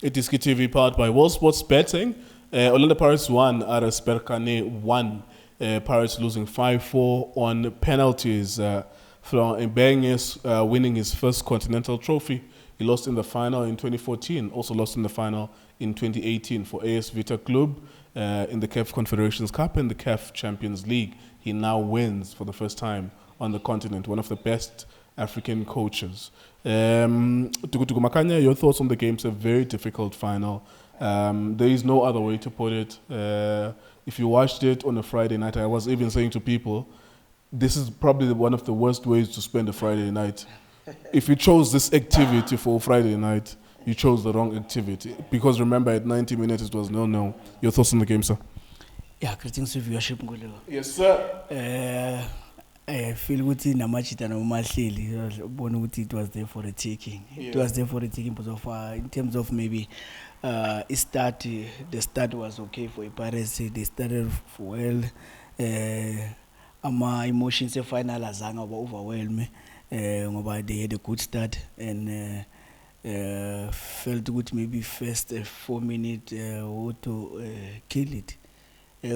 iDiskiTV powered by World Sports Betting. Orlando Pirates won, RS Berkane won. Pirates losing 5-4 on penalties. Thembinkosi winning his first continental trophy. He lost in the final in 2014, also lost in the final in 2018 for AS Vita Club in the CAF Confederations Cup and the CAF Champions League. He now wins for the first time on the continent, one of the best African coaches. Thembinkosi Makhanya, your thoughts on the game? It's a very difficult final. There is no other way to put it. If you watched it on a Friday night, I was even saying to people, this is probably one of the worst ways to spend a Friday night. If you chose this activity for Friday night, you chose the wrong activity. Because remember, at 90 minutes, it was 0-0. Your thoughts on the game, sir? Yeah, greetings to viewership. Yes, sir. I feel ukuthi namachita nomahleli ubona ukuthi it was there for the taking. It was there for the taking because of in terms of maybe the start was okay for Pirates. They started well. My emotions the final azanga overwhelm ngoba they had a good start and felt good maybe first 4 minutes to kill it.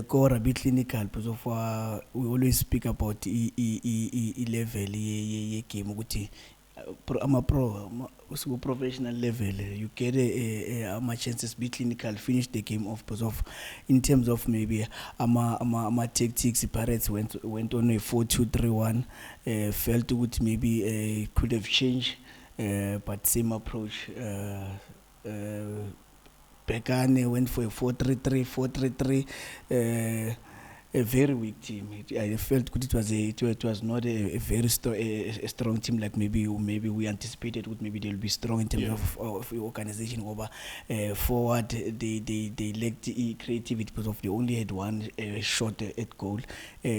Go a bit clinical because of we always speak about level game ukuthi I'm a professional level. You get my chances be clinical, finish the game off because of in terms of maybe my tactics. Pirates went on a 4-2-3-1. Felt good maybe could have changed, but same approach. Berkane went for a 4-3-3, a very weak team. I felt good. It was not a very strong team like maybe we anticipated. Maybe they'll be strong in terms of organization. Over forward, they lacked creativity because of they only had one shot at goal.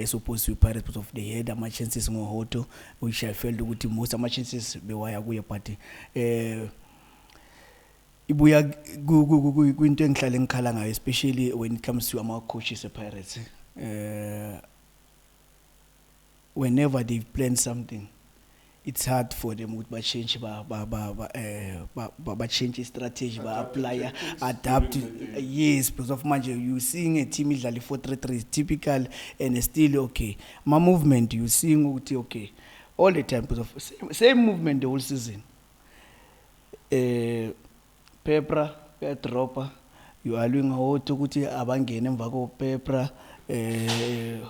Supposed to be Pirates because of they had my chances more hoto, which I felt good. Most of my chances be why I go party. Ibuya kwinto engihlale ngikhala ngayo, especially when it comes to our coaches at Pirates. Whenever they plan something, it's hard for them to change, change strategy, apply, adapt. Yes, because of manje, you seeing a team like 4-3-3 is typical and still okay. My movement, you seeing okay all the time because of same movement the whole season. Pepra, dropper, you are doing how to go to abangene emva ko Pepra,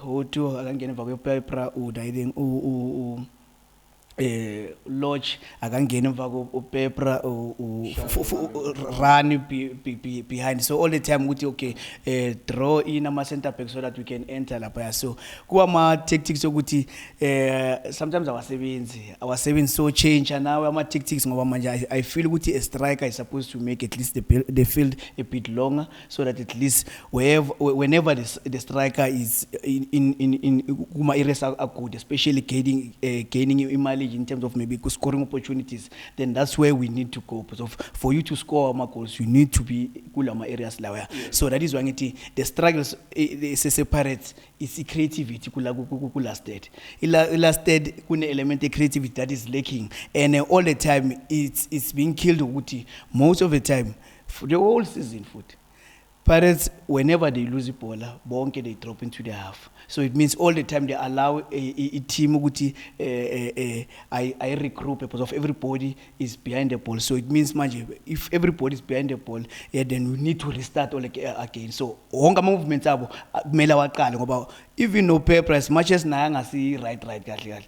how to abangene emva ko Pepra, udaying Lorch, akangena emva ko Pepra, run behind. So all the time we okay, draw in a center back so that we can enter la player. So kuwa ma tactics ukuthi sometimes our savings so change and now our tactics ngoba manje I feel ukuthi a striker is supposed to make at least the field a bit longer so that at least whenever the striker is in kuma areas are good, especially gaining mileage in terms of maybe scoring opportunities, then that's where we need to go. So for you to score our goals, you need to be good in areas like so that is why the struggles separates is creativity kula state. Ila state kuna element of creativity that is lacking, and all the time it's being killed. Most of the time for the whole season foot. Pirates, whenever they lose the ball, they drop into the half. So it means all the time they allow a team I regroup because of everybody is behind the ball. So it means if everybody is behind the ball, then we need to restart all again. So onga movements abo kumele waqala ngoba even no paper as much as na ngasi right kahle.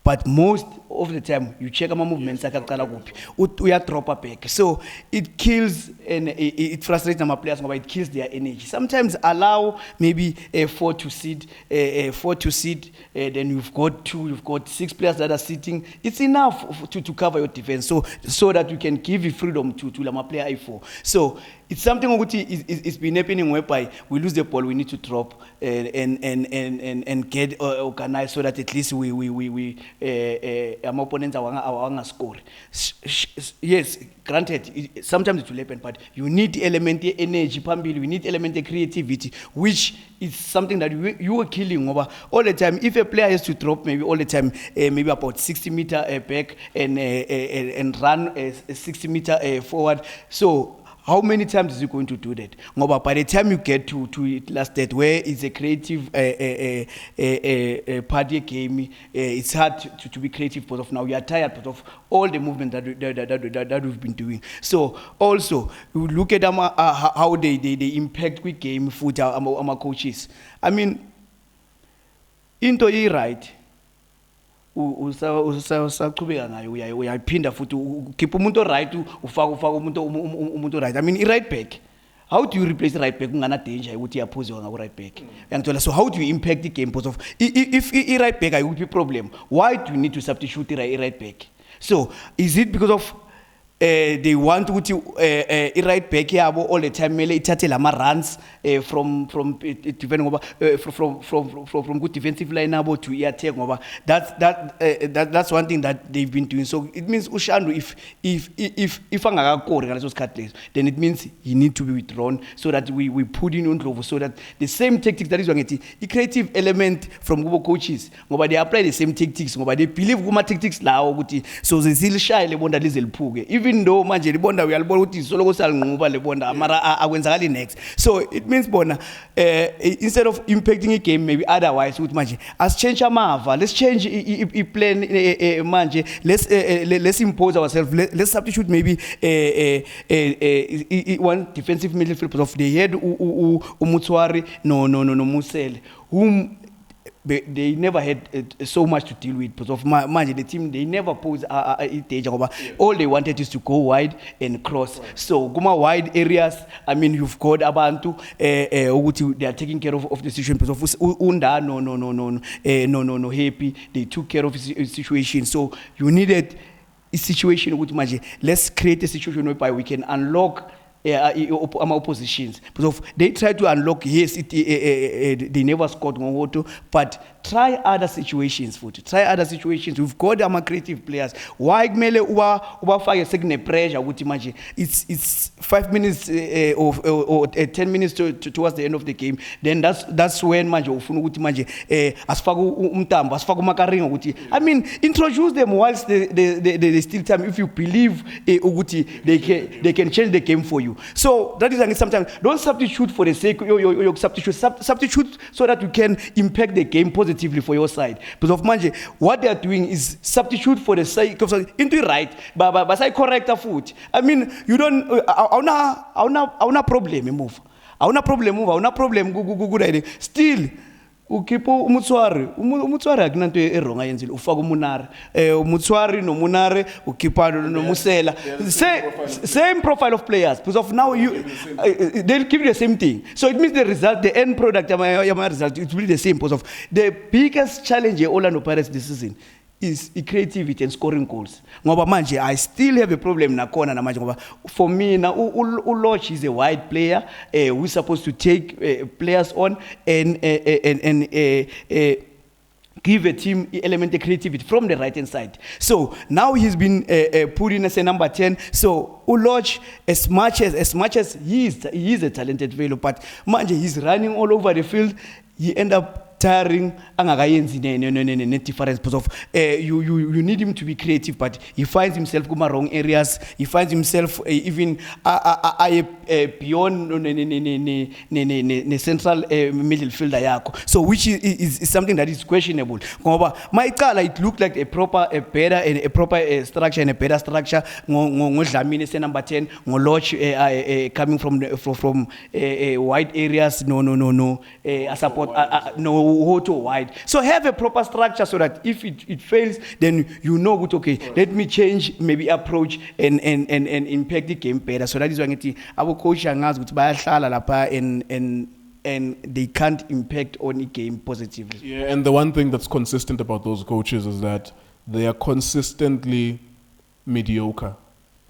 But most of the time, you check my movements, uya drop a back. So it kills and it frustrates my players, but it kills their energy. Sometimes allow maybe a 4 to seed, then you've got 6 players that are sitting. It's enough to cover your defense, so that you can give you freedom to my player I4. So it's something it's been happening whereby we lose the ball, we need to drop and get organized so that at least we our opponents are score. Yes, granted, sometimes it will happen, but you need element of energy, we need element of creativity, which is something that you are killing over all the time. If a player has to drop maybe all the time, maybe about 60 meter back and run 60 meter forward, so how many times is he going to do that? Ngoba by the time you get to it last that where it's a creative party game, it's hard to be creative because of now we are tired because of all the movement that we've been doing. So also we look at how they impact quick game foot our coaches. I mean, into right. Usaqhubeka ngayo uyayiphinda futhi ukhipha umuntu right ufaka umuntu right. I mean right back, how do you replace right back ungana danger ukuthi iyaphuziwa ngako right back yangithola? So how do you impact the game because of if right back ayikuphi problem, why do you need to substitute right back? So is it because of they want to right back yabo all the time mele ithathe lama runs from defending from good defensive line abo to attack ngoba that's one thing that they've been doing. So it means Ushandu if angakakori ngaleso sikhathi leso, then it means he need to be withdrawn so that we put in Undlovu so that the same tactics that is wangethi the creative element from kubo coaches ngoba they apply the same tactics ngoba they believe kuma tactics lawo ukuthi so zilishaye lebonda lize liphuke, even though manje libonda uyalibona ukuthi soloko salinquba lebonda mara akwenzakali next. So it means bona instead of impacting a game maybe otherwise ukuthi manje as change amava, let's change I plan manje, let's impose ourselves, let's substitute maybe one defensive midfield of the head Umutswari no Musele, whom they never had so much to deal with because of the team. They never posed a danger. All they wanted is to go wide and cross. So guma wide areas. I mean, you've got abantu. They are taking care of the situation because of unda no happy. They took care of the situation. So you needed a situation with magic. Let's create a situation whereby we can unlock oppositions because they try to unlock. Yes, they never scored Ngohoto, but try other situations. Try other situations. We've got our creative players. Why mele uba fire second pressure with imagine it's 5 minutes or 10 minutes towards the end of the game. Then that's when manje ufuna ukuthi manje asifaka umtambo asifaka makaringa ukuthi, I mean, introduce them whilst they still time if you believe ukuthi they can change the game for you. So that is like sometimes don't substitute for the sake you substitute so that you can impact the game positively for your side. Because of manje, what they are doing is substitute for the sake of into right, but say correct a foot. I mean, you don't auna problem move. Auna problem good idea. Still ukhipha umutswari akunanto errong ayenzile ufaka umunare umutswari nomunare ukhipha nomusela, same profile of players because of now they'll give you the same thing. So it means the end product yama result it will be the same because of the biggest challenge Orlando Pirates this season is creativity and scoring goals. Ngoba manje I still have a problem nakona na manje ngoba for me now Lorch is a wide player who's supposed to take players on and give a team element of creativity from the right hand side. So now he's been put in as a number 10. So Lorch, as much as he is a talented fellow, but manje he's running all over the field. He end up tiring angakayenzi ne difference because of you need him to be creative, but he finds himself in wrong areas. He finds himself even beyond the central midfielder yako. So which is something that is questionable. My cala it looked like a better structure and a better structure. Dlamini say number 10, Lorch coming from wide areas. No support no auto wide. So have a proper structure so that if it fails, then you know good. Okay, let me change maybe approach and impact the game better. So that is why our coach and they can't impact on the game positively. Yeah, and the one thing that's consistent about those coaches is that they are consistently mediocre.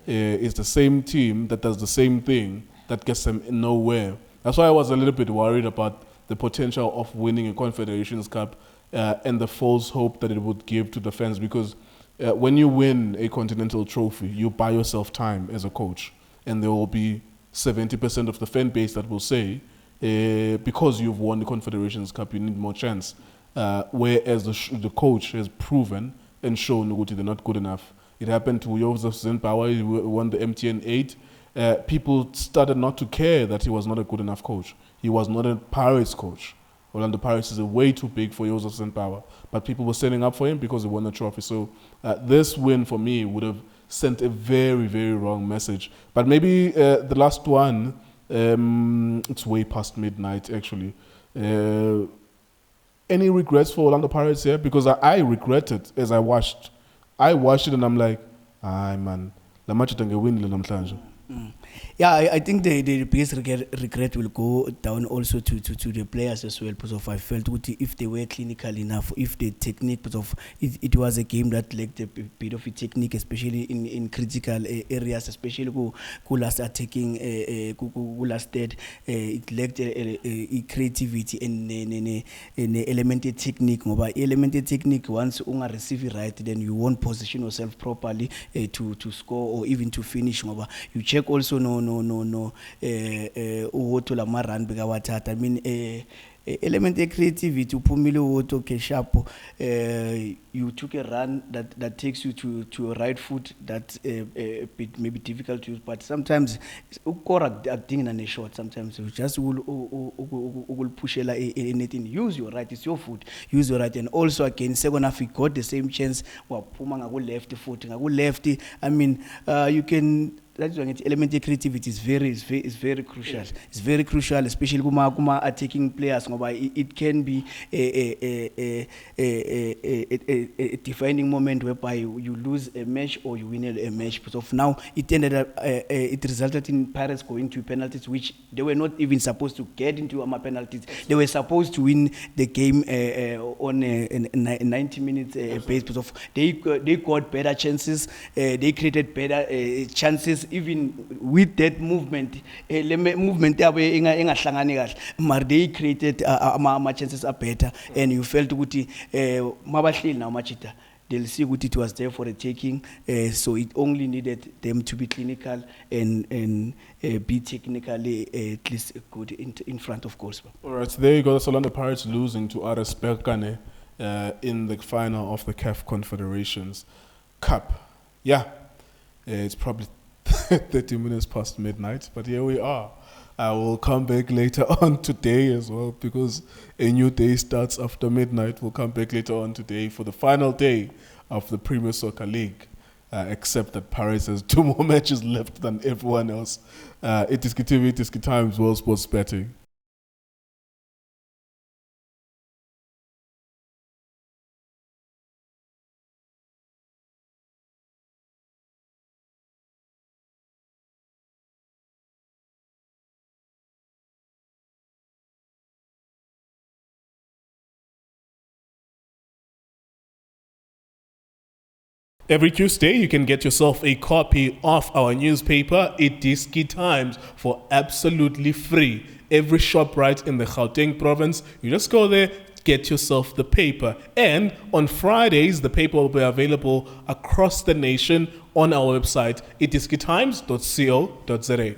It's the same team that does the same thing that gets them nowhere. That's why I was a little bit worried about the potential of winning a Confederations Cup and the false hope that it would give to the fans, because when you win a continental trophy, you buy yourself time as a coach, and there will be 70% of the fan base that will say, because you've won the Confederations Cup, you need more chance. Whereas the coach has proven and shown that they're not good enough. It happened to Joseph Makhanya, who won the MTN 8. people started not to care that he was not a good enough coach. He was not a Pirates coach. Orlando Pirates is way too big for Joseph Semphawa, but people were standing up for him because he won the trophy. So this win for me would have sent a very, very wrong message. But maybe the last one, it's way past midnight actually. Any regrets for Orlando Pirates here? Because I regret it as I watched. I watched it and I'm like, man, la match win namhlanje. Yeah, I think the biggest regret will go down also to the players as well, because of I felt if they were clinical enough, if the technique, because of it was a game that lacked a bit of a technique, especially in critical areas, especially who last attacking, who last dead, it lacked a creativity and elemented technique. Elemented technique, once you receive it right, then you won't position yourself properly to score or even to finish. You check also uwotola maran beka wathatha. I mean element of creativity uphumile uwoto ke sharp, you took a run that takes you to a right foot that a bit maybe difficult to use, but sometimes ukora acting in a shot, sometimes you just will push anything. Use your right, it's your foot, use your right. And also again second half we got the same chance waphuma ngaku left foot, ngaku left. I mean you can, that's why element of creativity is very crucial. Yeah. It's very crucial, especially kuma attacking players. It can be a defining moment whereby you lose a match or you win a match. Because of now, it ended up, it resulted in Pirates going to penalties, which they were not even supposed to get into penalties. They were supposed to win the game on a 90 minutes base. Because of they got better chances, they created better chances. Even with that movement, movement they created my chances are better, and you felt good. Now machita, they'll see what it was there for the taking. So it only needed them to be clinical and be technically at least good in front of goals. All right, so there you go. That's Orlando Pirates losing to RS Berkane in the final of the CAF Confederations Cup. Yeah, it's probably 30 minutes past midnight, but here we are. I will come back later on today as well, because a new day starts after midnight. We'll come back later on today for the final day of the Premier Soccer League, except that Paris has 2 more matches left than everyone else. iDiskiTV, iDiskiTimes, World Sports Betting. Every Tuesday, you can get yourself a copy of our newspaper, iDiskiTimes, for absolutely free. Every shop right in the Gauteng province, you just go there, get yourself the paper. And on Fridays, the paper will be available across the nation on our website, iDiskiTimes.co.za.